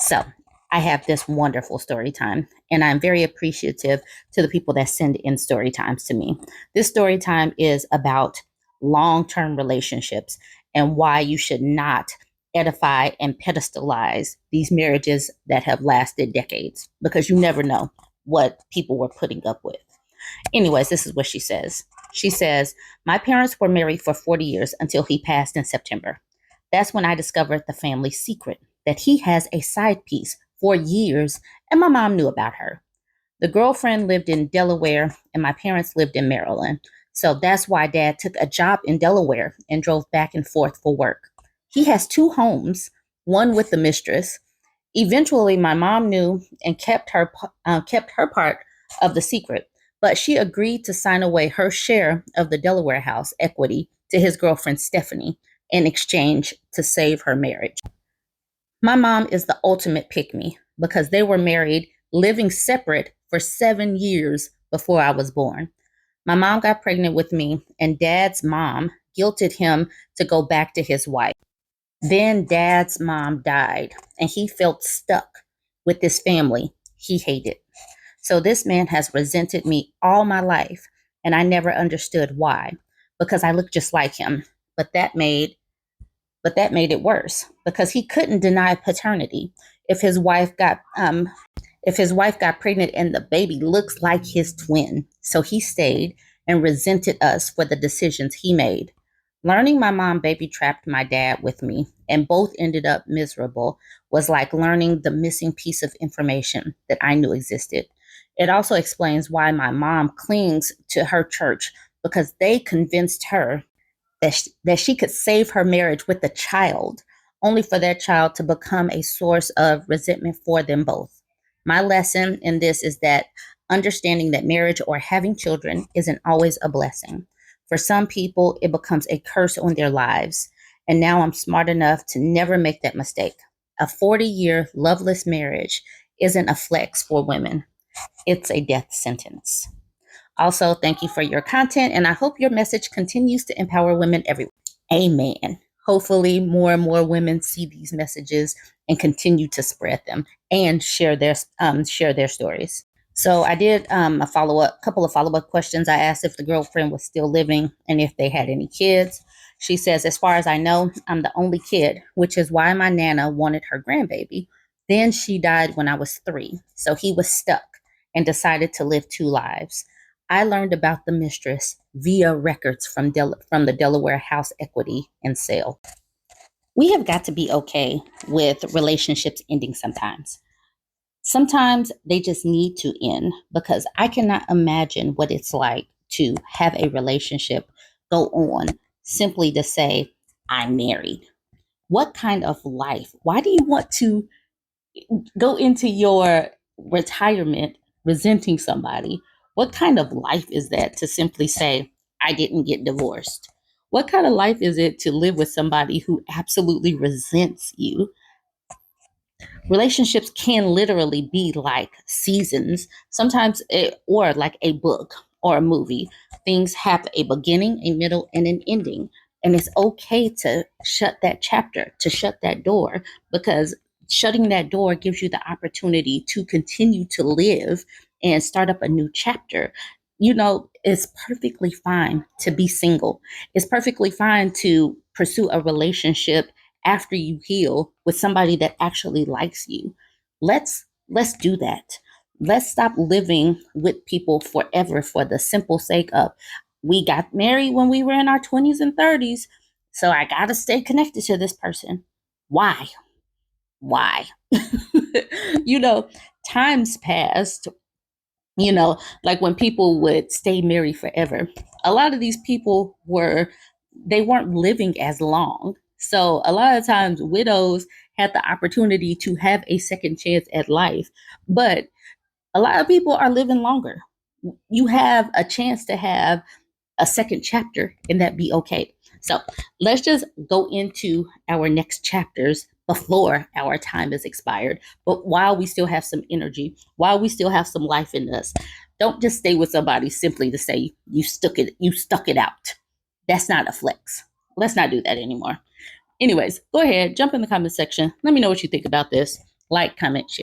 So I have this wonderful story time, and I'm very appreciative to the people that send in story times to me. This story time is about long-term relationships and why you should not edify and pedestalize these marriages that have lasted decades, because you never know what people were putting up with. Anyways, this is what she says. She says, my parents were married for 40 years until he passed in September. That's when I discovered the family secret, that he has a side piece for years, and my mom knew about her. The girlfriend lived in Delaware, and my parents lived in Maryland. So that's why dad took a job in Delaware and drove back and forth for work. He has two homes, one with the mistress. Eventually, my mom knew and kept her part of the secret, but she agreed to sign away her share of the Delaware house equity to his girlfriend Stephanie in exchange to save her marriage. My mom is the ultimate pick-me because they were married, living separate for 7 years before I was born. My mom got pregnant with me, and dad's mom guilted him to go back to his wife. Then dad's mom died, and he felt stuck with this family he hated. So this man has resented me all my life, and I never understood why, because I look just like him. But that made it worse because he couldn't deny paternity. If his wife got pregnant and the baby looks like his twin, so he stayed and resented us for the decisions he made. Learning my mom baby trapped my dad with me and both ended up miserable was like learning the missing piece of information that I knew existed. It also explains why my mom clings to her church, because they convinced her that she could save her marriage with the child, only for that child to become a source of resentment for them both. My lesson in this is that understanding that marriage or having children isn't always a blessing. For some people, it becomes a curse on their lives. And now I'm smart enough to never make that mistake. A 40-year loveless marriage isn't a flex for women. It's a death sentence. Also, thank you for your content, and I hope your message continues to empower women everywhere. Amen. Hopefully, more and more women see these messages and continue to spread them and share their stories. So I did a couple of follow-up questions. I asked if the girlfriend was still living and if they had any kids. She says, as far as I know, I'm the only kid, which is why my nana wanted her grandbaby. Then she died when I was 3, so he was stuck and decided to live 2 lives. I learned about the mistress via records from the Delaware house equity and sale. We have got to be okay with relationships ending sometimes. Sometimes they just need to end, because I cannot imagine what it's like to have a relationship go on simply to say, I'm married. What kind of life? Why do you want to go into your retirement resenting somebody? What kind of life is that to simply say, I didn't get divorced? What kind of life is it to live with somebody who absolutely resents you? Relationships can literally be like seasons, or like a book or a movie. Things have a beginning, a middle, and an ending. And it's okay to shut that chapter, to shut that door, because shutting that door gives you the opportunity to continue to live and start up a new chapter. It's perfectly fine to be single. It's perfectly fine to pursue a relationship after you heal with somebody that actually likes you. Let's do that. Let's stop living with people forever for the simple sake of, we got married when we were in our 20s and 30s, so I got to stay connected to this person. Why? Why? you know, Times passed, like when people would stay married forever. A lot of these people they weren't living as long. So a lot of times widows had the opportunity to have a second chance at life, but a lot of people are living longer. You have a chance to have a second chapter and that be okay. So let's just go into our next chapters before our time is expired. But while we still have some energy, while we still have some life in us, don't just stay with somebody simply to say you stuck it out. That's not a flex. Let's not do that anymore. Anyways, go ahead, jump in the comment section. Let me know what you think about this. Like, comment, share.